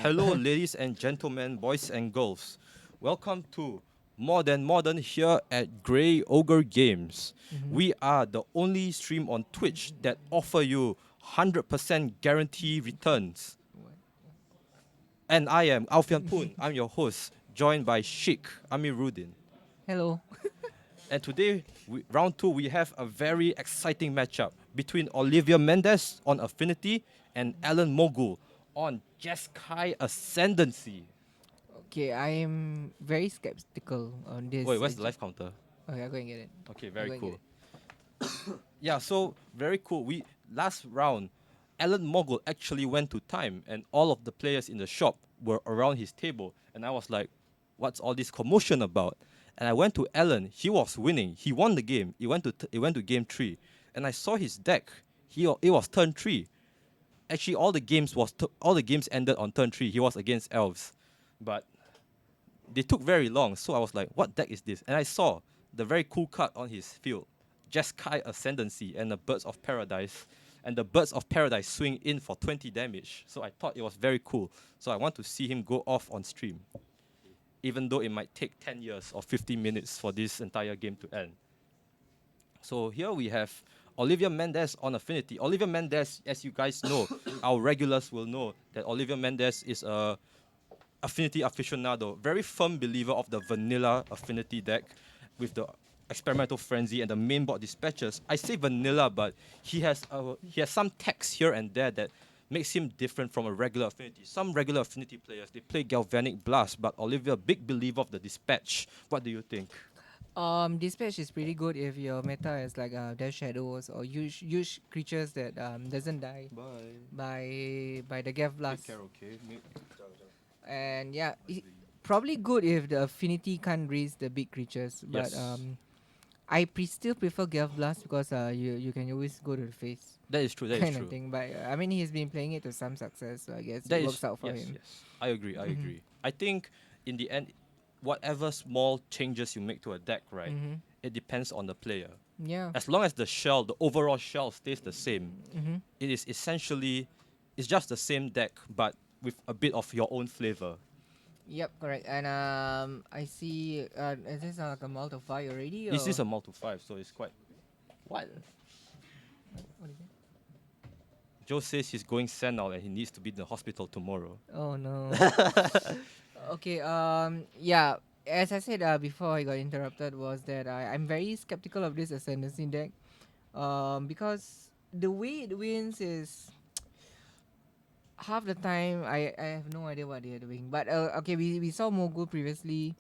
Hello, ladies and gentlemen, boys and girls. Welcome to More Than Modern here at Grey Ogre Games. We are the only stream on Twitch that offer you 100% guarantee returns. And I am Alfian Poon. I'm your host, joined by Sheikh Amiruddin. Hello. And today, round two, we have a very exciting matchup between Olivia Mendes on Affinity and Alan Mogul on Jeskai Ascendancy. Okay, I am very skeptical on this. Wait, where's the life counter? Okay, I'll go and get it. Okay, I'll very go and get cool. it. Yeah, so very cool. We last round, Alan Mogul actually went to time, and all of the players in the shop were around his table, and I was like, "What's all this commotion about?" And I went to Alan. He was winning. He won the game. He went to game 3, and I saw his deck. It was turn 3. Actually, all the games ended on turn 3. He was against elves, but they took very long. So I was like, "What deck is this?" And I saw the very cool card on his field, Jeskai Ascendancy and the Birds of Paradise. And the Birds of Paradise swing in for 20 damage. So I thought it was very cool. So I want to see him go off on stream, even though it might take 10 years or 50 minutes for this entire game to end. So here we have Olivia Mendes on Affinity. Olivia Mendes, as you guys know, our regulars will know that Olivia Mendes is a Affinity aficionado, very firm believer of the vanilla Affinity deck with the experimental frenzy and the main board dispatches. I say vanilla, but he has some text here and there that makes him different from a regular Affinity. Some regular Affinity players they play Galvanic Blast, but Olivia, big believer of the dispatch. What do you think? Dispatch is pretty good if your meta is like Death Shadows or use creatures that doesn't die by the Gav Blast. okay? And yeah, probably good if the Affinity can't raise the big creatures. But Yes. I still prefer Gav Blast because you can always go to the face That is true. That is kind of true. thing. But I mean he's been playing it to some success, so I guess That it is works out for yes, him. yes. I agree. I Mhm. agree. I think in the end, whatever small changes you make to a deck, right, Mhm. it depends on the player. Yeah. As long as the overall shell stays the same, Mhm. it is essentially, it's just the same deck, but with a bit of your own flavor. Yep, correct. And I see. Is this like a multiply already, This is or a multi 5, so it's quite. What? what is it? Joe says he's going send out and he needs to be in the hospital tomorrow. Oh no. Okay. Yeah. As I said before I got interrupted was that I'm very skeptical of this ascendancy deck. Because the way it wins is half the time I have no idea what they're doing. But okay, we saw Mogu previously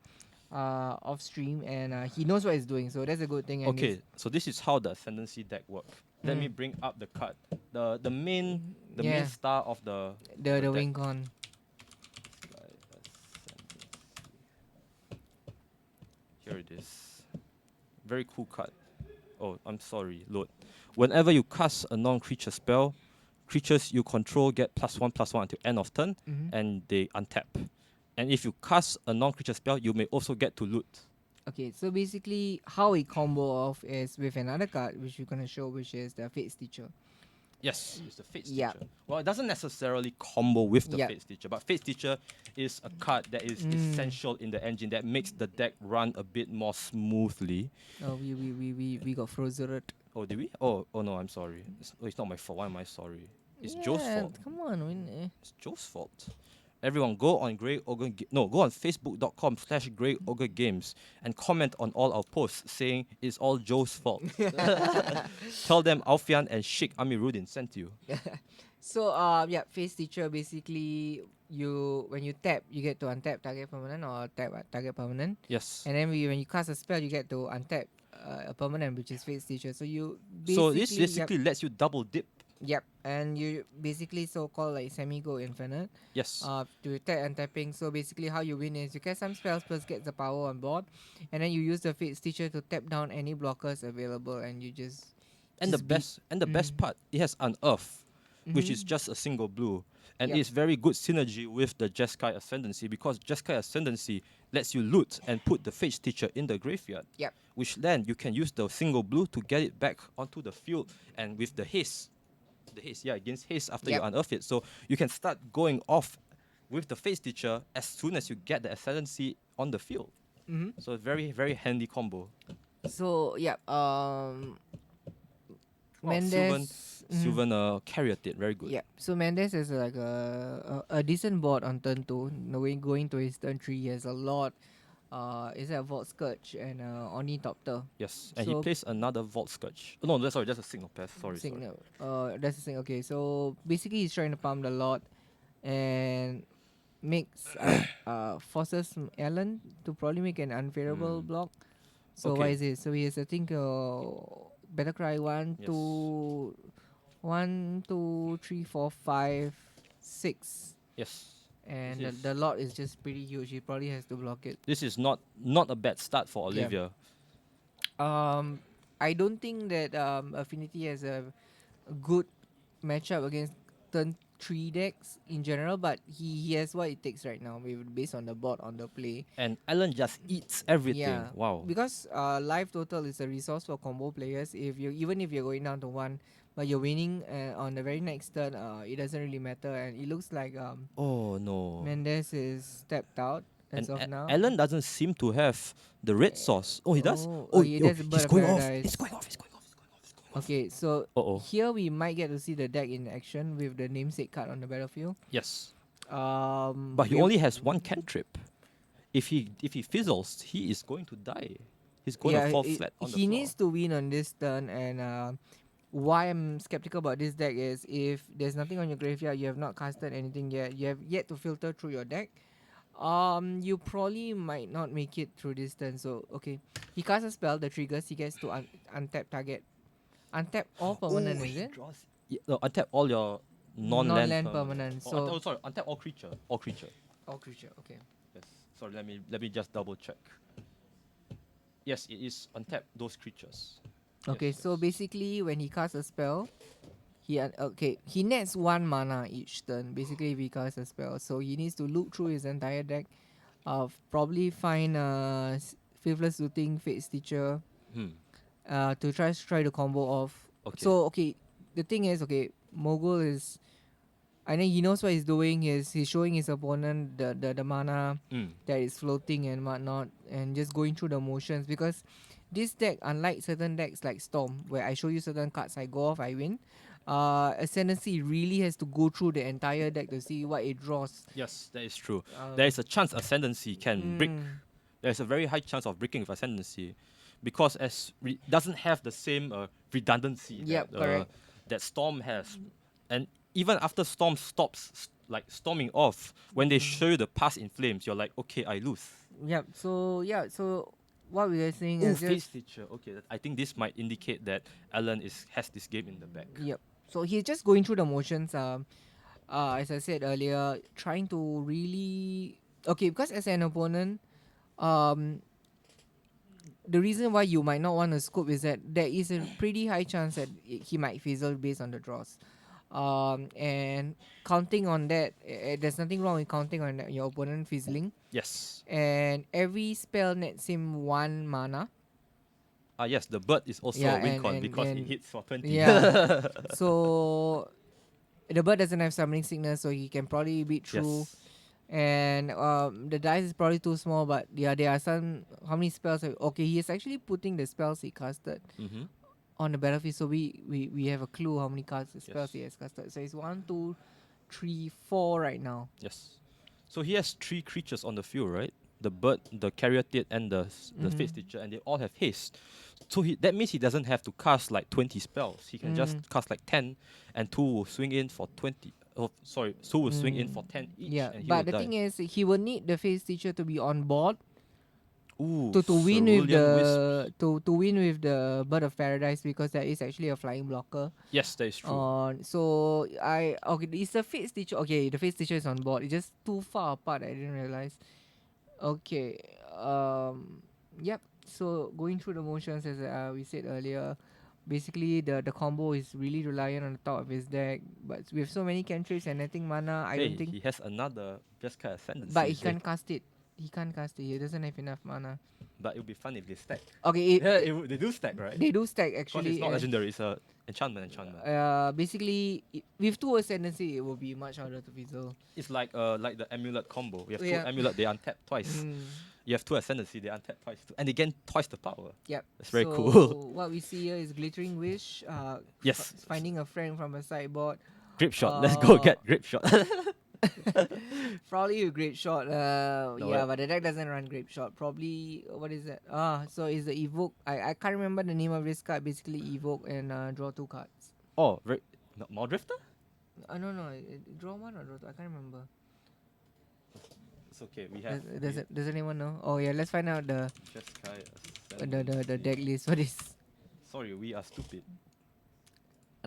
off stream and he knows what he's doing, so that's a good thing. And Okay, so this is how the Ascendancy deck works. Let me bring up the card. The main yeah, star of the the deck. wing con. Here it is. Very cool card. Oh, I'm sorry, load. Whenever you cast a non-creature spell, creatures you control get +1/+1 until end of turn, Mm-hmm. and they untap. And if you cast a non-creature spell, you may also get to loot. Okay, so basically, how we combo off is with another card, which we're gonna show, which is the Fate Stitcher. Yes, it's the Fate Yeah. Stitcher. Well, it doesn't necessarily combo with the Yeah. Fate Stitcher, but Fate Stitcher is a card that is essential in the engine that makes the deck run a bit more smoothly. Oh, we got frozen. Oh, did we? Oh no, I'm sorry. It's not my fault. Why am I sorry? It's Joe's Yeah, fault. come on, It's Joe's fault. Everyone, go on go on facebook.com/Grey Ogre Games and comment on all our posts saying it's all Joe's fault. Tell them Alfian and Sheikh Amiruddin sent you. So yeah, Face Teacher basically you when you tap you get to untap target permanent or tap target permanent, Yes. and then when you cast a spell you get to untap a permanent which is Face Teacher. So you So this basically basically lets you double dip. yep, and you basically so called like semi go infinite. Yes. To tap and tapping. So basically, how you win is you cast some spells plus get the power on board, and then you use the Fate Stitcher to tap down any blockers available, and you just And the beat. best part, it has Unearth, which is Mhm. just a single blue. And Yep. it's very good synergy with the Jeskai Ascendancy because Jeskai Ascendancy lets you loot and put the Fate Teacher in the graveyard. Yep. Which then you can use the single blue to get it back onto the field and with the haste. The haste, yeah, against haste after you Yep. unearth it. So you can start going off with the Fate Stitcher as soon as you get the Ascendancy on the field. Mm-hmm. So very, very handy combo. So yeah, Wow, Sylvan, Mendes. Mhm. Sylvan carried it very good. Yeah, so Mendes is like a decent board on turn 2. Knowing going to his turn 3, he has a lot. Is that a Vault Scourge and Ornithopter? Yes, and he So plays another Vault Scourge. Oh, no, that's sorry, that's a signal pass. Sorry, sorry. signal. That's the thing. Okay, so basically he's trying to pump a lot and makes forces Alan to probably make an unfavorable block. So why Okay. is it? So he has, I think, Better Cry Yes. 2, 3, 4, 5, 6. Yes. And This the is lot is just pretty huge. He probably has to block it. this is not a bad start for Yeah. Olivia. I don't think that Affinity has a good matchup against turn 3 decks in general, but he has what it takes right now based on the board on the play. And Alan just eats everything. Yeah, Wow. because life total is a resource for combo players. If you're going down to 1, but you're winning on the very next turn, it doesn't really matter. And it looks like Oh no. Mendes is stepped out as And of now. Alan doesn't seem to have the red sauce. Oh, he does. Oh, Oh, yeah, yo, there's a Bird he's of going off. He's Paradise. going off. He's going off. He's going off. He's going off. Okay, so Uh-oh. here we might get to see the deck in action with the namesake card on the battlefield. Yes. But But he only has one cantrip. If he fizzles, he is going to die. He's going to fall flat on the he floor. needs to win on this turn. And why I'm skeptical about this deck is if there's nothing on your graveyard, you have not casted anything yet, you have yet to filter through your deck. You probably might not make it through this turn. So okay, he casts a spell. The triggers, he gets to untap target. Untap all permanent, is it? Draws. Yeah, no, untap all your non-land, Non-land permanent. Oh, So sorry, untap all creature. All creature. all creature. Okay. Yes. Sorry, let me just double check. Yes, it is untap those creatures. Okay. Yes, So yes. basically, when he casts a spell, he nets 1 mana each turn. Basically, if he casts a spell, so he needs to look through his entire deck. Probably find Faithless Looting, Fate Stitcher. Hmm. To try to combo off. Okay. So okay, the thing is, okay, Mogul is, I think he knows what he's doing. He's showing his opponent the mana that is floating and whatnot, and just going through the motions. Because this deck, unlike certain decks like Storm, where I show you certain cards, I go off, I win. Ascendancy really has to go through the entire deck to see what it draws. Yes, that is true. Um, There is a chance Ascendancy can break. mm, There's a very high chance of breaking with Ascendancy, because doesn't have the same redundancy Yep, that correct. that Storm has, and even after Storm stops like storming off, when they show you the pass in flames, you're like, okay, I lose. Yep. So what we are saying Oh, is Fate just Stitcher. Okay, I think this might indicate that Alan has this game in the bag. yep. So he's just going through the motions. As I said earlier, trying to really okay, because as an opponent, um, the reason why you might not want to scoop is that there is a pretty high chance that he might fizzle based on the draws. And counting on that, there's nothing wrong with counting on your opponent fizzling. Yes. And every spell nets him 1 mana. Yes, the bird is also Yeah, a win and- con and- because it and- hits for 20. Yeah. So the bird doesn't have summoning sickness, so he can probably beat through. Yes. And the dice is probably too small, but yeah, there are some. How many spells? Okay, he is actually putting the spells he casted Mm-hmm. on the battlefield, so we have a clue how many cards spells Yes. he has casted. So it's 1, 2, 3, 4 right now. Yes. So he has 3 creatures on the field, right? The bird, the Caryatid, and the Fate Stitcher, and they all have haste. So that means he doesn't have to cast like 20 spells. He can just cast like 10, and 2 will swing in for 20. Oh, sorry, 2 will swing in for 10 each. Yeah, and he but will the die. thing is, he will need the face teacher to be on board Ooh, to win with Cerulean Wisp. to win with the Bird of Paradise, because that is actually a flying blocker. Yes, that is true. So it's the Fate Stitcher. Okay, the Fate Stitcher is on board. It's just too far apart. I didn't realize. Okay. Yep. So going through the motions, as we said earlier, basically the combo is really reliant on the top of his deck. But with so many cantrips and netting mana, I Hey, don't think. he has another Jeskai Ascendancy. But he can't cast it. He can't cast it. He doesn't have enough mana. But it would be fun if they stack. Okay, Yeah, they do stack, right? they do stack Because actually. it's not legendary, it's a enchantment. Basically, with 2 Ascendancy, it will be much harder to fizzle. It's like the amulet combo. We have Yeah. two amulet, they untap twice. Mm. You have 2 ascendancy, they untap twice too. And they gain twice the power. Yep. That's very so cool. what we see here is Glittering Wish. Yes. Finding a friend from a sideboard. Grip shot. Let's go Uh, get grip shot. Probably a Grape Shot. No, Yeah, but the deck doesn't run Grape Shot. Probably what is that? So it's the Evoke. I can't remember the name of this card. Basically Evoke and draw 2 cards. Oh, very no, Maldrifter? No. Draw 1 or draw 2. I can't remember. It's okay. We have Does anyone know? Oh yeah, let's find out the Jeskai, the deck list for this. Sorry, we are stupid.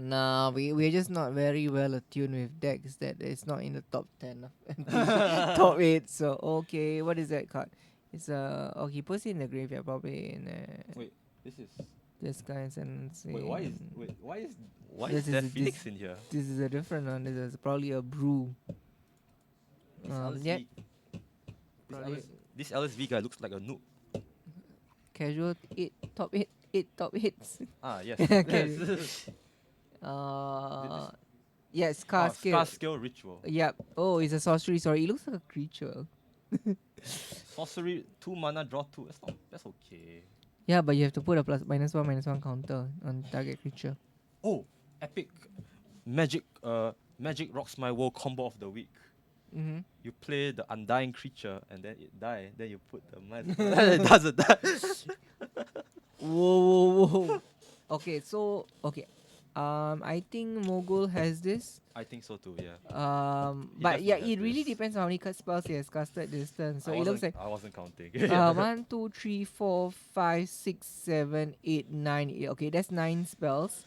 Nah, we're just not very well attuned with decks that is not in the top 10 of top 8. So okay, what is that card? It's he puts it in the graveyard probably in Wait, this is this guys and wait, why This is there is- Phoenix in here? this is a different one. This is probably a brew. This Um, LSV, yeah. this, Probably this LSV guy looks like a noob. casual 8 top hits. Ah, yes. Okay. Yes. Yes, card skill. Star skill ritual. Yep. Oh, it's a sorcery. Sorry, it looks like a creature. Sorcery, 2 mana, draw 2. That's okay. Yeah, but you have to put a +1/-1 counter on target creature. Oh, epic magic rocks my world combo of the week. Mm-hmm. You play the undying creature and then it die. Then you put the it doesn't die. Whoa. Okay, I think Mogul has this. I think so too. Yeah. He But yeah, definitely it has really this. depends on how many spells he has casted this turn. So I it looks like I wasn't counting. 1, 2, 3, 4, 5, 6, 7, 8, 9. Okay, that's 9 spells.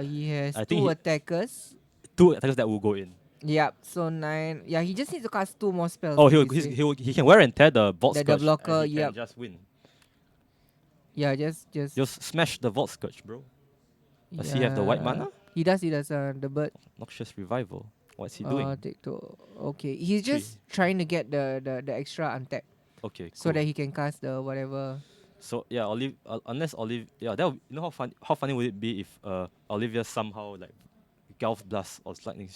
He has I think 2 he- attackers. 2 attackers that will go in. Yep, so 9. Yeah, he just needs to cast 2 more spells. Oh, basically. he can wear and tear the Vault The Scourge. blocker, and he yep. can just win. Yeah, just Just smash the Vault Scourge, bro. Does he have the white mana? He does. The bird. Noxious Revival. What's he doing? Take 2. Okay, he's just trying to get the extra untap Okay, cool. so that he can cast the whatever. So yeah, unless Olive, yeah, that you know how funny would it be if Olivia somehow like Gulf Blast or lightning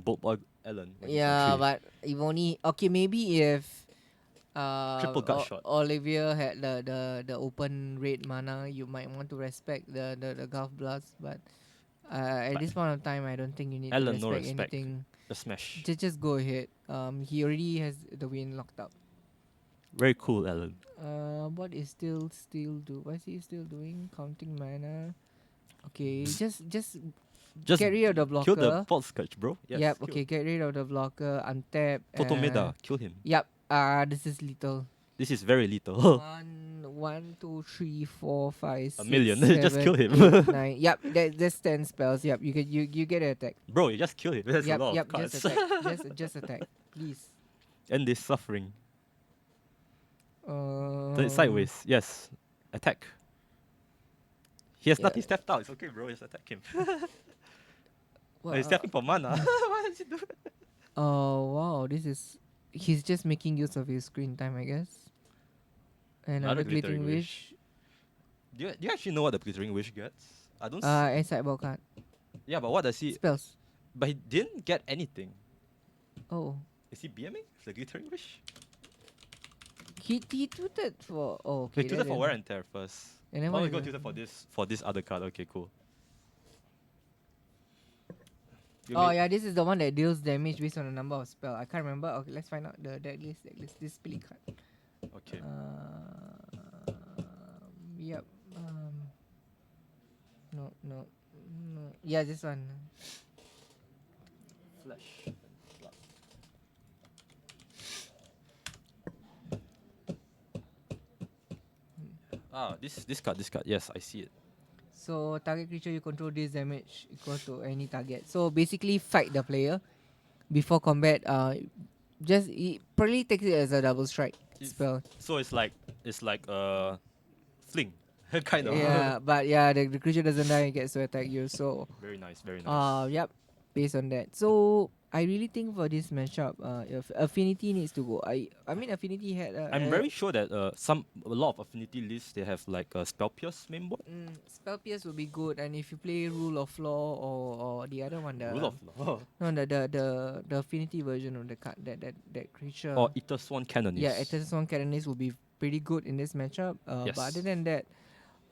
bolt or Ellen. when he's on Yeah, 3. but if only maybe if Triple gut shot. Olivia had the open red mana, you might want to respect the Gulf Blast, but at this point of time, I don't think you need Ellen, to no respect respect. anything. Just smash. Just go ahead. He already has the win locked up. Very cool, Ellen. What is still do? What is he still doing? Counting mana. Okay, just Just get rid of the blocker. kill the Vault Scourge, bro. Yes, Yep. kill. Okay, get rid of the blocker. Untap. Totomeda, kill him. Yep. This is lethal. This is very lethal. 1, 2, 3, 4, 5, 6, million. 7, Just kill him. 8, 9. Yep. That's 10 spells. Yep. You get an attack. Bro, you just kill him. That's Yep. a lot Yep. of cards. Just attack. just attack. Please. End this suffering. Um, Sideways. Yes. Attack. He has Yeah. nothing stepped out. It's okay, bro. Just attack him. Well, He's stepping for mana. Why does he do it? Oh wow, he's just making use of his screen time, I guess. Another glittering wish. Do you actually know what the glittering wish gets? I don't. And sideboard card. Yeah, but what does he? Spells. But he didn't get anything. Oh. Is he BMing with the glittering wish? He tweeted for okay. He tweeted for wear and tear first. And then Oh, what we is go it? tweeted for this other card. Okay, cool. You Oh mean- yeah, this is the one that deals damage based on the number of spell. I can't remember. Okay, let's find out the deck list. This spilly card. Okay. Yep. No. Yeah, this one. Flesh. This card. Yes, I see it. So target creature you control this damage equal to any target. So basically fight the player before combat. Just it probably takes it as a double strike spell. So it's like fling, kind of. Yeah, but yeah, the creature doesn't die and gets to attack you. So Very nice. Very nice. yep, based on that. So I really think for this matchup, if Affinity needs to go. I mean Affinity had I'm very sure that a lot of affinity lists they have like a spell pierce main board. Spell Pierce would be good, and if you play Rule of Law or the other one, Rule of law. no the Affinity version of the card, that creature, Or Ether Swan yeah, Canonist. Eternal Canonist will be pretty good in this matchup. But other Yes. than that,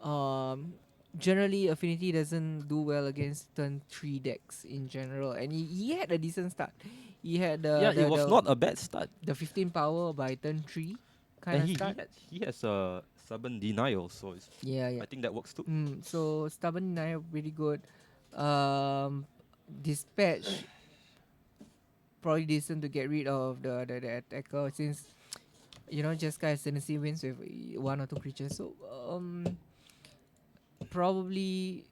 um, generally Affinity doesn't do well against turn 3 decks in general, and he had a decent start. He had Yeah, it was not a bad start. the 15 power by turn 3 kind And of start. he has a stubborn denial, so Yeah, yeah. I think that works too. So Stubborn Naya pretty good. Um, Dispatch probably decent to get rid of the attacker, since Jeskai Ascendancy wins with one or two creatures. So probably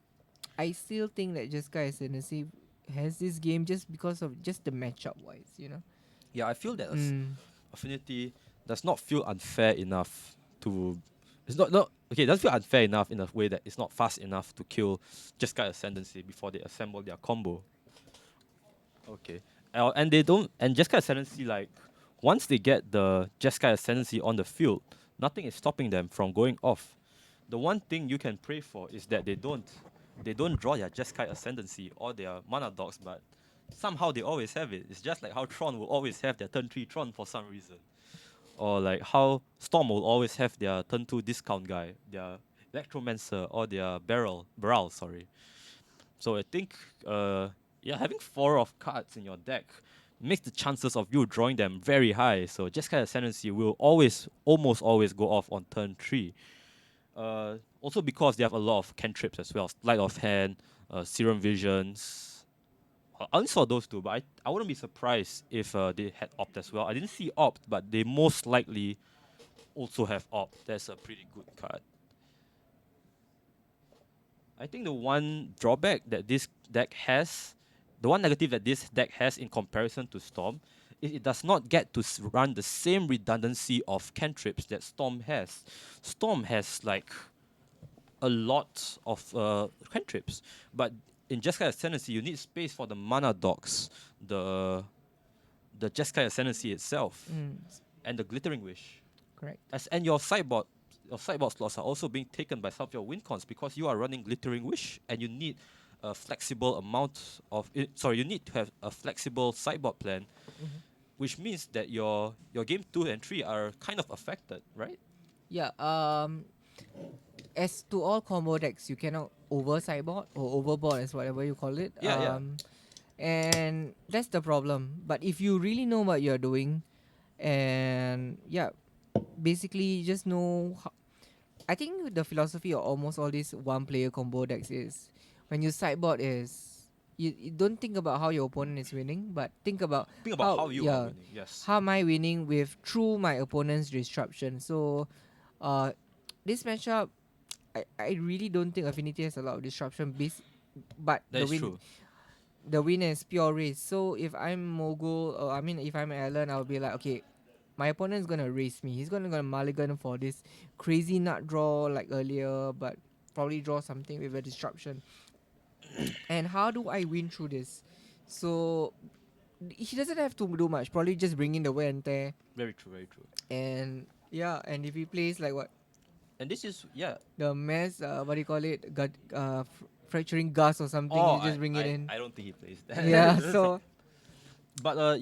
I still think that Jeskai Ascendancy has this game just because of just the matchup wise. Yeah, I feel that Mm. Affinity does not feel unfair enough to. It's not okay. It doesn't feel unfair enough in a way that it's not fast enough to kill Jeskai Ascendancy before they assemble their combo. Okay, and they don't. And Jeskai Ascendancy, like once they get the Jeskai Ascendancy on the field, nothing is stopping them from going off. The one thing you can pray for is that they don't draw their Jeskai Ascendancy or their mana dogs, but somehow they always have it. It's just like how Tron will always have their turn 3 Tron for some reason. Or like how Storm will always have their turn 2 discount guy, their Electromancer or their Baral, sorry. So I think having 4 of cards in your deck makes the chances of you drawing them very high. So Jeskai Ascendancy will almost always go off on turn 3. Also because they have a lot of cantrips as well, Light of Hand, Serum Visions. I only saw those two, but I wouldn't be surprised if they had Opt as well. I didn't see Opt, but they most likely also have Opt. That's a pretty good card. I think the one drawback that this deck has, the one negative that this deck has in comparison to Storm, is it does not get to run the same redundancy of cantrips that Storm has. Storm has like a lot of cantrips, but in Jeskai Ascendancy, you need space for the mana dogs, the Jeskai Ascendancy itself, Mm. and the Glittering Wish. Correct. And your sideboard slots are also being taken by some of your win cons because you are running Glittering Wish, and you need a flexible amount of you need to have a flexible sideboard plan, which means that your game 2 and 3 are kind of affected, right? Yeah. As to all combo decks, you cannot over sideboard or overboard, as whatever you call it. Yeah. And that's the problem. But if you really know what you're doing, and yeah, basically you just know. I think the philosophy of almost all these one-player combo decks is when you sideboard is you don't think about how your opponent is winning, but think about Think about how you are winning. Yes. how am I winning with through my opponent's disruption. So, uh, this matchup, I really don't think Affinity has a lot of disruption. But That is true. the win is pure race. So if I'm Mogul, or I mean if I'm Alan, I'll be like, okay, my opponent's gonna race me. He's gonna mulligan for this crazy nut draw like earlier, but probably draw something with a disruption. And how do I win through this? So he doesn't have to do much. Probably just bring in the wear and tear. Very true. Very true. And yeah, and if he plays like what And this is the mess, what do you call it? Fracturing gus or something. Oh, You just bring it in. I don't think he plays that. Yeah. So But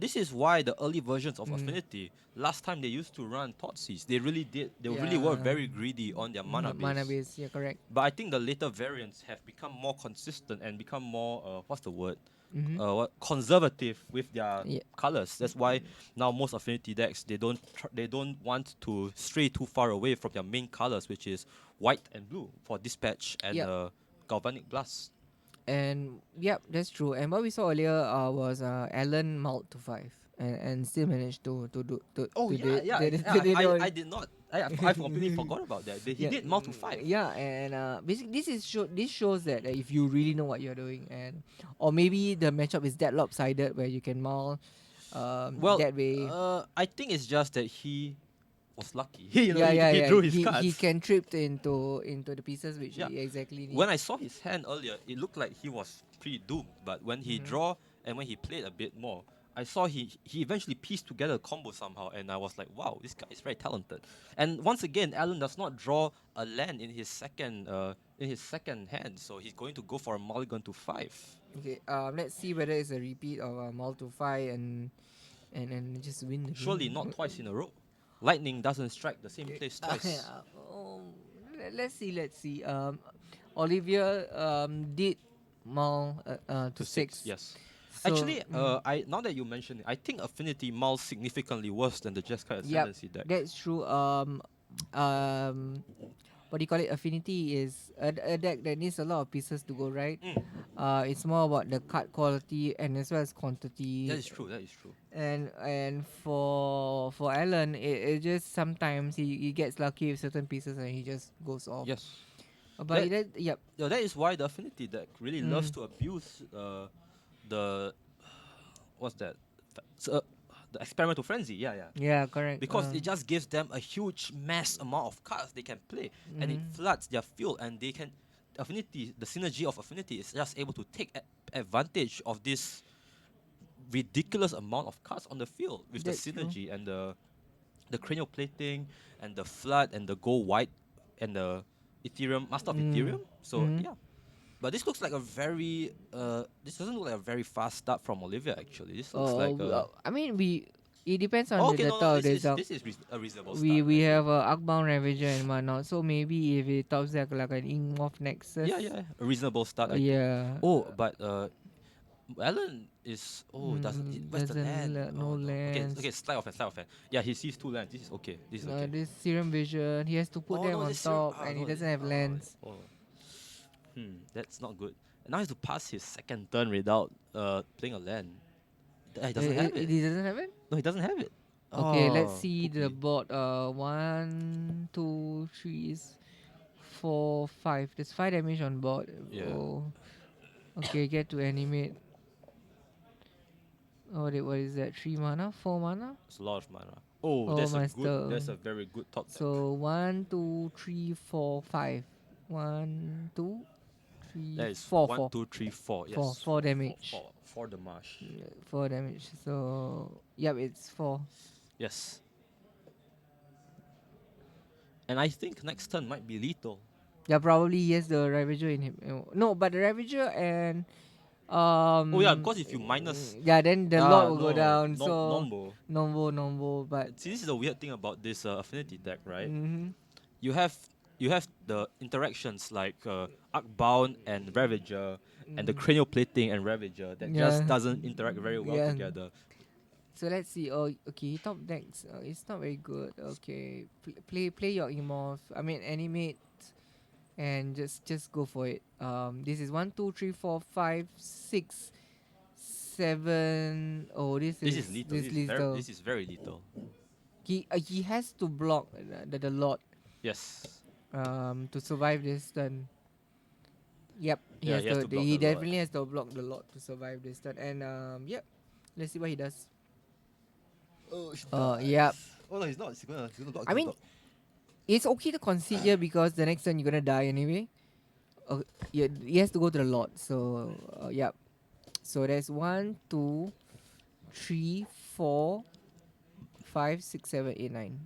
this is why the early versions of Affinity, last time they used to run Thoughtseize, they really did. They really were Yeah. very greedy on their mana base. mana base. Yeah, correct. But I think the later variants have become more consistent and become more what's the word? Mm-hmm. Conservative with their Yeah. colors. That's why now most Affinity decks they don't want to stray too far away from their main colors, which is white and blue for Dispatch and Yep. Galvanic Blast. And yep, that's true. And what we saw earlier was Alan mult to 5 and still managed to do Oh to yeah, do- yeah. to do- to do- I did not. I completely forgot about that. He Yeah, did mount to 5. Yeah, and basically this shows that if you really know what you're doing, and or maybe the matchup is that lopsided where you can mull Well, that way. I think it's just that he was lucky. He drew his cards. He can trip into the pieces which Yeah. he exactly needs. When I saw his hand earlier, it looked like he was pretty doomed. But when he Mhm. draw and when he played a bit more, I saw he eventually pieced together a combo somehow, and I was like, wow, this guy is very talented. And once again, Alan does not draw a land in his second hand, so he's going to go for a mulligan to 5. Okay. Let's see whether it's a repeat of Multiply and just win the Surely game. not twice in a row. Lightning doesn't strike the same Okay. place twice. Oh, let's see. Let's see. Olivia did Mal to To 6, 6. yes. So Actually, I now that you mention it, I think Affinity Mulls significantly worse than the Jeskai yep, Ascendancy deck. that's true. Um, what do you call it? Affinity is a deck that needs a lot of pieces to go right. Mm, It's more about the card quality and as well as quantity. that is true. That is true. And for Alan, it just sometimes he gets lucky with certain pieces and he just goes off. Yes. But That, yep. yeah, that is why the Affinity deck really loves Mm. to abuse the what's that? So, the experimental frenzy. Yeah, yeah. Yeah, correct. Because it just gives them a huge mass amount of cards they can play, and it floods their field, and they can Affinity. The synergy of Affinity is just able to take advantage of this ridiculous amount of cards on the field with the That's true. synergy and the cranial plating and the flood and the go white and the Ethereum Master of Ethereum. So Mm. yeah. But this looks like a very this doesn't look like a very fast start from Olivia actually. This looks like I mean, it depends on oh, the okay, no, no, top this is result. this is a reasonable We start we actually. have a Akbound Ravager and whatnot, so maybe if it tops like an Ingmoth Nexus. Yeah, yeah, a reasonable start I think. Yeah. Oh, but Alan is where's the Doesn't land? no Oh no. Okay, lands. okay, slide of hand, slide of hand. Yeah, he sees 2 lands. This is okay. This is okay. This Serum Vision, he has to put Oh them no, on this serum. top, Ah and he no, doesn't have lands. oh. That's not good. And now he has to pass his second turn without playing a land. He doesn't have it. He doesn't have it. No, he doesn't have it. Okay, let's Oh, see the poopy. board. 1, 2, 3, 4, 5. There's 5 damage on board. Yeah, Oh, okay. Get to animate. Oh, what is that? 3 mana, 4 mana. it's a lot of mana. Oh, Oh, that's a master. very good top deck. So 1, 2, 3, 4, 5. 1, 2, 3, That is 4, one, 4. two, three, four. 4, Yes, 4 damage. for the marsh. 4 damage. So yep, it's 4. Yes. And I think next turn might be lethal. Yeah, probably he has the Ravager in him. No, but the Ravager and Oh yeah, because if you minus yeah, then the lot will go no, down. So Nombo. Nombo, but See, this is the weird thing about this affinity deck, right? mm-hmm. You have the interactions like Arcbound and Ravager, and the cranial plating and Ravager that just Yeah, doesn't interact very well yeah. together. So let's see. Oh, okay. Top decks. It's not very good. Okay, play your emote. I mean, animate, and just go for it. This is 1, 2, 3, 4, 5, 6, 7. Oh, This is lethal. this lethal. This is very lethal. He has to block the lot Yes. to survive this turn. Yep, Yeah, he has to block he the lot. definitely has to block the lot to survive this turn. And yep, let's see what he does. Oh, Yep. Oh no, he's not. He's gonna block. I mean, it's okay to concede here because the next turn you're gonna die anyway. Yeah, he has to go to the lot. So yep. So there's 1, 2, 3, 4, 5, 6, 7, 8, 9.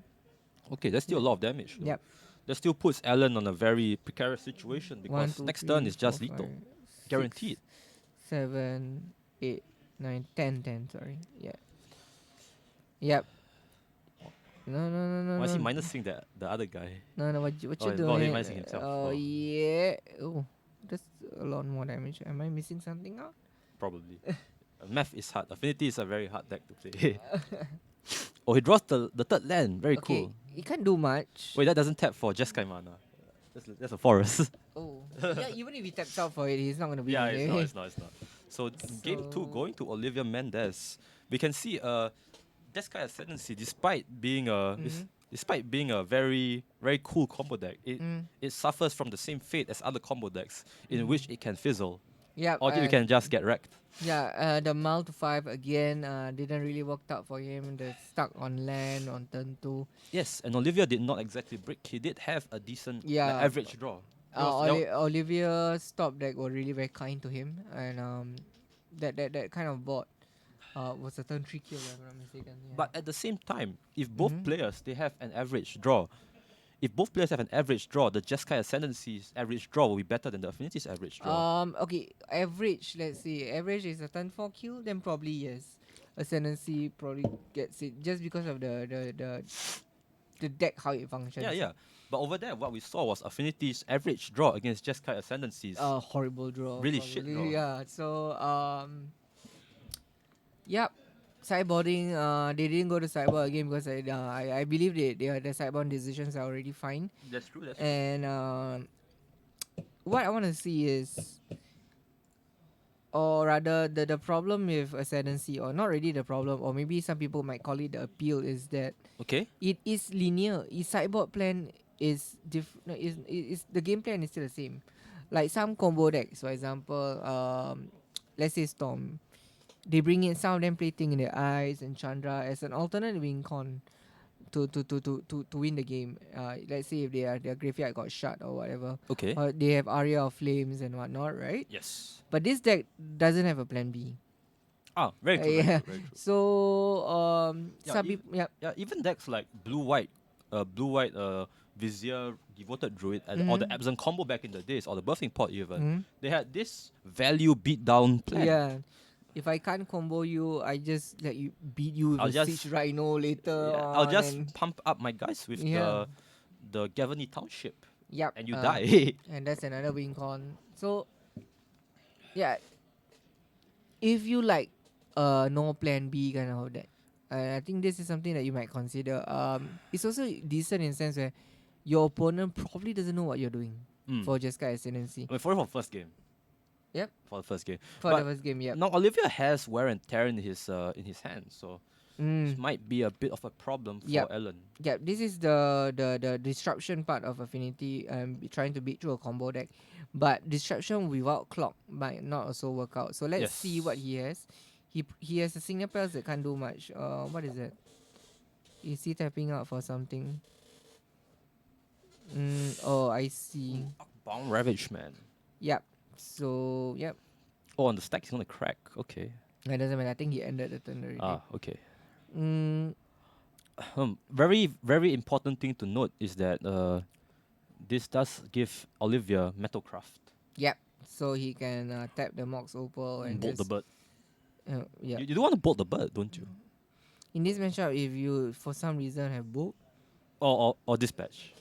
okay, that's still a lot of damage. Though. Yep. That still puts Alan on a very precarious situation 1, because 2, next 3, turn is 4, just lethal, 5, 6, guaranteed. 7, 8, 9, 10, 10. Sorry. Yeah. Yep. No. Why is he minusing the other guy? No. What Oh, you well, he doing? minusing himself. Oh, Yeah. Oh, that's a lot more damage. Am I missing something out? probably. Math is hard. Affinity is a very hard deck to play. Oh, he draws the third land. Very Okay, cool. he can't do much. Wait, that doesn't tap for Jeskai mana. That's a forest. Oh, yeah. Even if he taps out for it, he's not gonna be. Yeah, anyway. it's not. So game 2 going to Olivia Mendez. We can see Jeskai Ascendancy, despite being a very very cool combo deck, it suffers from the same fate as other combo decks in which it can fizzle Yeah. or you can just get wrecked. Yeah. The Mal to 5 again didn't really work out for him. They're stuck on land on turn 2. Yes, and Olivia did not exactly break. He did have a decent Yeah. average draw. That was- Olivia's top deck were really very kind to him, and that kind of board was a turn 3 kill, if I'm not mistaken. Yeah. But at the same time, if both Mhm. players they have an average draw, if both players have an average draw, the Jeskai Ascendancy's average draw will be better than the Affinity's average draw. Okay, average, let's say average is a turn 4 kill, then probably yes. Ascendancy probably gets it just because of the deck how it functions. Yeah, yeah. But over there, what we saw was Affinity's average draw against Jeskai Ascendancy's Horrible draw. really shit Probably. draw. Yeah. So yep. Sideboarding, they didn't go to sideboard again because I believe the sideboard decisions are already fine. That's true. That's And what I want to see is, or rather, the problem with Ascendancy, or not really the problem, or maybe some people might call it the appeal, is that okay. it is linear. Its sideboard plan is different. Is the game plan is still the same. Like some combo decks, for example, let's say Storm, they bring in some of them play Thing in their Eyes and Chandra as an alternate win con to win the game. Let's say if their graveyard got shut or whatever, Okay. or they have Aria of Flames and whatnot, right? Yes. But this deck doesn't have a plan B. Ah, very true. Very Yeah. true. Very true. So Yeah, some people, yeah. Yeah, even decks like blue white Vizier Devoted Druid or the Mhm. Absent combo back in the days, or the Birthing Pot even, Mhm. they had this value beatdown plan. Yeah. If I can't combo you, I just let you beat you with I'll a just- Siege Rhino later Yeah, I'll on. just And pump up my guys with yeah. the Gavany Township, Yep. and you die. And that's another win con. So yeah, if you like no plan B kind of deck, I think this is something that you might consider. It's also decent in the sense where your opponent probably doesn't know what you're doing Mm. for Jeskai Ascendancy. I mean, for first game. Yep. For the first game. For But the first game, yep. now Olivia has wear and tear in his hand, so this Mm. might be a bit of a problem for Yep. Ellen. Yeah, this is the disruption part of Affinity. Trying to beat through a combo deck, but disruption without clock might not also work out. So let's see what Yes. he has. He has a signal spells that can't do much. What is it? Is he tapping out for something? Oh, I see. Bound Ravage Man. Yep. So yep. Oh, and the stack is gonna crack. Okay. It doesn't matter. I think he ended the turn already. Ah, okay. Mm, Very, very important thing to note is that this does give Olivia Metalcraft. yep. So he can tap the Mox Opal and Bolt the just, bird. yeah. You do want to bolt the bird, don't you? In this matchup, if you for some reason have both, Or dispatch.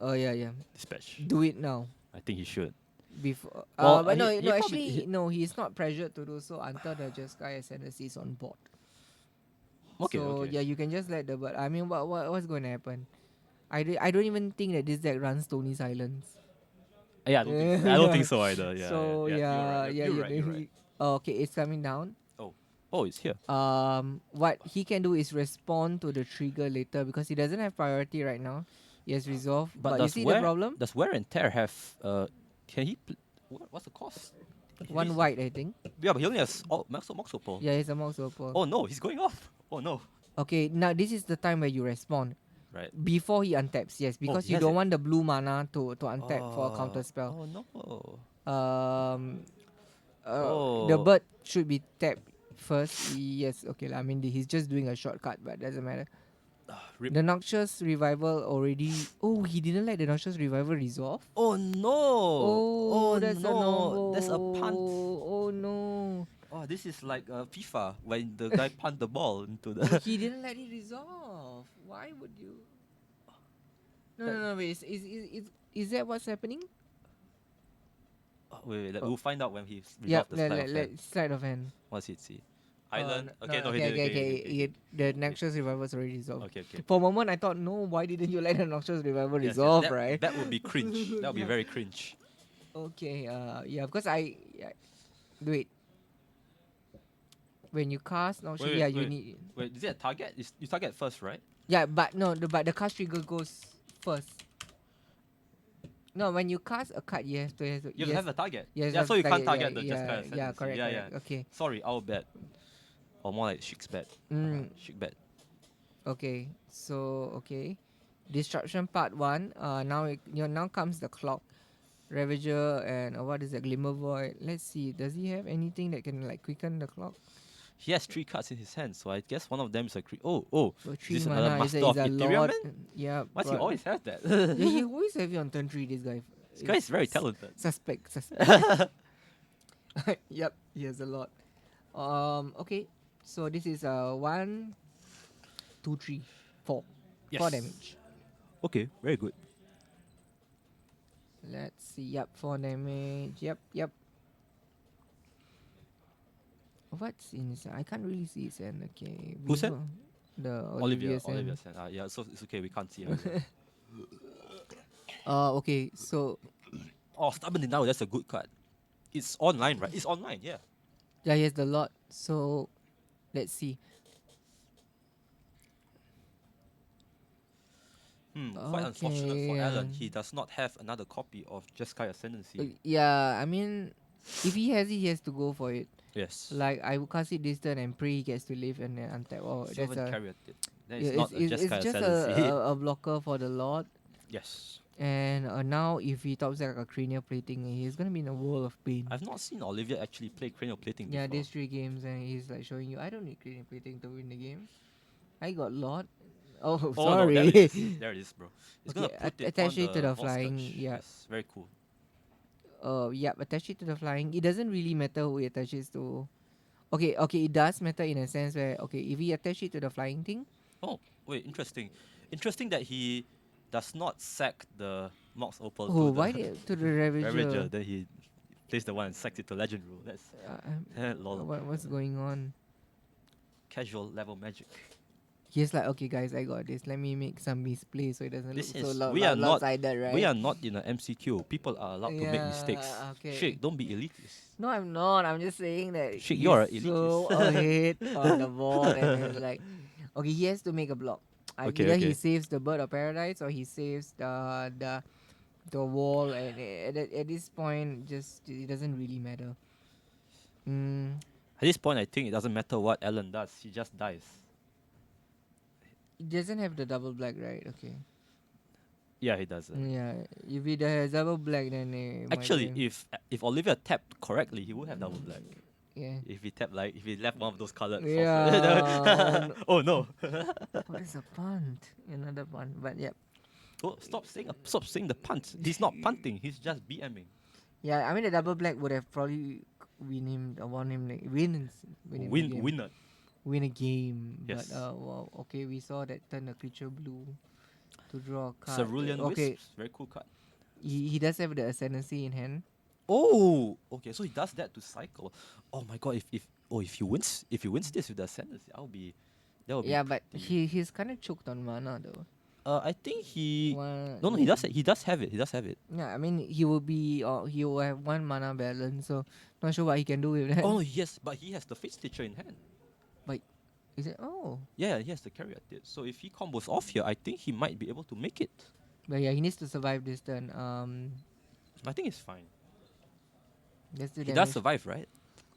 oh yeah, Dispatch. do it now. I think he should. Before, Well, but no, he no, probably- actually, he- no, he's not pressured to do so until the Jeskai Ascendancy is on board. Okay, So okay. yeah, you can just let the bird. I mean, what's going to happen? I don't even think that this deck runs Stony Silence. Yeah, I don't think so either. Yeah. So yeah, yeah, you're right. You're right. Okay, it's coming down. Oh, it's here. What he can do is respond to the trigger later because he doesn't have priority right now. He has resolve, but you does see wear, the problem? Does wear and tear have? Can he? What's the cost? One white, I think. Yeah, but he only has Mox Opal. Yeah, he's a Mox Opal. Oh no, he's going off. Oh no. Okay, now this is the time where you respond. Right. Before he untaps, yes, because he you has don't it. want the blue mana to untap for a counter spell. Oh no. The Oh. bird should be tapped first. Yes, okay. I mean, he's just doing a shortcut, but doesn't matter. Rip. The Noxious Revival already. Oh, he didn't let the Noxious Revival resolve. Oh no. Oh, that's a no. normal. That's a punt. Oh no. Oh, this is like FIFA when the guy punt the ball into the. He didn't let it resolve. Why would you? No. Wait. Is that what's happening? Wait, we'll find out when he Yep. resolved the slide of hand. Sleight of hand. What's it see? Island. No, Okay, no, he okay, didn't. okay. The Noxious Revival's already resolved. Okay. For a moment, I thought, no, why didn't you let the Noxious Revival Yes, resolve, that, right? That would be cringe. That would be very cringe. Okay, yeah, because wait. When you cast Noxious, Wait, yeah, wait, you wait. need. Wait, is it a target? You target first, right? Yeah, but no, but the cast trigger goes first. No, when you cast a card, you have to. You have a target. yes, Yeah, have so you can't target, target the just kind of yeah, correct, Yeah, correct. yeah. Okay. Sorry, our bet. Or more like Shik's bet. Shik bet. Okay. So okay, disruption part one. Now now comes the clock. Ravager and what is that? Glimmer Void. Let's see. Does he have anything that can like quicken the clock? He has 3 cards in his hand, so I guess one of them is a oh, So is three this another mana is Master is of a Ethereum lot. man? Yeah, Why does he but always have that? yeah, he always have you on turn 3. This guy. This guy is very talented. Suspect. Yep, he has a lot. Okay. So this is 1, 2, 3, 4. 4 Yes. damage. Okay, very good. Let's see. Yep, 4 damage. Yep. What's in his hand? I can't really see his hand. Okay. Who's hand? The Olivia. Olivia's hand. Olivia's hand. Yeah, so it's okay. We can't see her. Okay. So Oh, Stubborn Denial. That's a good card. It's online, right? It's online. Yeah. yeah, he has the lot. So let's see. Quite unfortunate for Okay. Alan. He does not have another copy of Jeskai Ascendancy. Yeah, I mean, if he has it, he has to go for it. Yes. Like I will cast it this turn and pray he gets to live and then untap. Oh, that's Sylvan a Carrier. That yeah, is not a it's Jeskai just Ascendancy. a blocker for the Lord. Yes. And now if he tops like a cranial plating, he's gonna be in a world of pain. I've not seen Olivia actually play cranial plating Yeah, before. these 3 games and he's like showing you I don't need cranial plating to win the game. I got Lord. Oh, Oh no, sorry. there it is. There it is, bro. It's Okay, gonna put it attach on it to the the Vault flying. Scourge. Yeah. Yes, very cool. Yep, attach it to the flying. It doesn't really matter who it attaches to. Okay, it does matter in a sense where okay, if we attach it to the flying thing. Oh, wait, interesting. Interesting that he does not sack the Mox Opal Oh, to why the to the Ravager? Ravager. Then he plays the one and sacks it to Legend Rule. That's lol. What's going on? Casual level magic. He's like, okay, guys, I got this. Let me make some misplay so it doesn't This look so is we are not lopsided, right? we are not in an MCQ. People are allowed to make mistakes. Okay. Shake, don't be elitist. No, I'm not. I'm just saying that Shit, he's you're a so elitist. ahead on the board, and it's like, okay, he has to make a block. Okay, Either he okay. saves the bird of paradise or he saves the wall, and at this point, just it doesn't really matter. Mm, At this point, I think it doesn't matter what Alan does. He just dies. it doesn't have the double black, right? Okay. Yeah, he does. Yeah, if it has double black, then Actually, if Olivia tapped correctly, he would have double black. yeah. If he tapped if he left one of those colored. Yeah. Oh no. What is a punt? Another punt, but yeah. Oh, stop saying the punt. He's not punting. He's just BMing. Yeah, I mean the double black would have probably won him like win him the game. Winner. Win a game. Yes. But well, okay, we saw that turn a creature blue to draw a card. Cerulean Okay, Wisps. Very cool card. he does have the Ascendancy in hand. Oh, okay. So he does that to cycle. Oh my god! If he wins this with the Ascendancy, that would be. Yeah, but he's kind of choked on mana though. I think he. One, No, he does. He does have it. He does have it. Yeah, I mean he will have 1 mana balance, so not sure what he can do with that. Oh yes, but he has the Fate Stitcher in hand. Is it? Oh, Yeah, he has the carry at it. So if he combos off here, I think he might be able to make it. but yeah, he needs to survive this turn. I think it's fine. That's the He damage. does survive, right?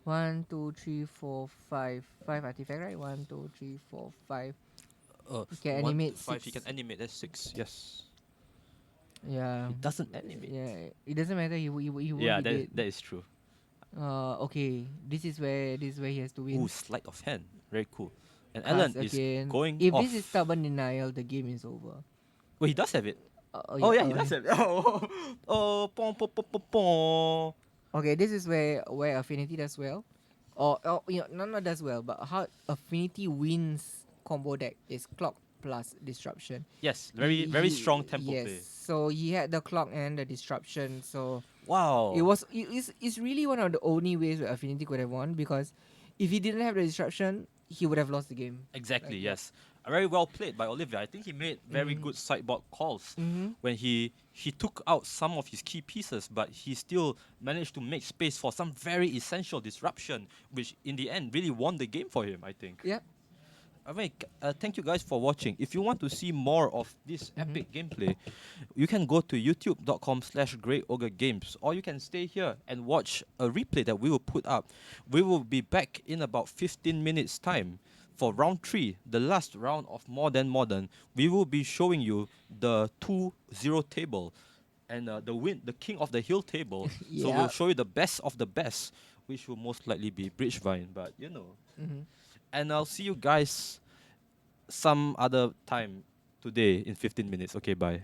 1, 2, 3, 4, 5. 5 artifact, right? 1, 2, 3, 4, 5. He can 1 animate to 5. He 6. can animate. That's 6. Yes. Yeah. He doesn't animate. Yeah. It doesn't matter. He won't Yeah, be dead. that is true. Okay. This is where he has to win. Ooh, sleight of hand. Very cool. And Cast Alan is again. going If off. this is stubborn denial, the game is over. Wait, he does have it. Yeah, He does have it. Pom, pom, pom, pom, pom. Okay, this is where Affinity does well. Or not does well, but how Affinity wins combo deck is clock plus disruption. Yes, very strong tempo yes. play. So he had the clock and the disruption. So Wow. it's really one of the only ways where Affinity could have won, because if he didn't have the disruption, he would have lost the game. Exactly, Like, yes. Very well played by Olivia. I think he made very good sideboard calls when he took out some of his key pieces, but he still managed to make space for some very essential disruption, which in the end really won the game for him, I think. Yep. I mean, thank you guys for watching. If you want to see more of this epic gameplay, you can go to youtube.com/GreyOgreGames, or you can stay here and watch a replay that we will put up. We will be back in about 15 minutes time for round 3, the last round of More Than Modern. We will be showing you the 2-0 table. and the king of the hill table. So Yeah. we'll show you the best of the best, which will most likely be Bridgevine. But you know, Mhm. and I'll see you guys some other time today in 15 minutes. Okay, bye.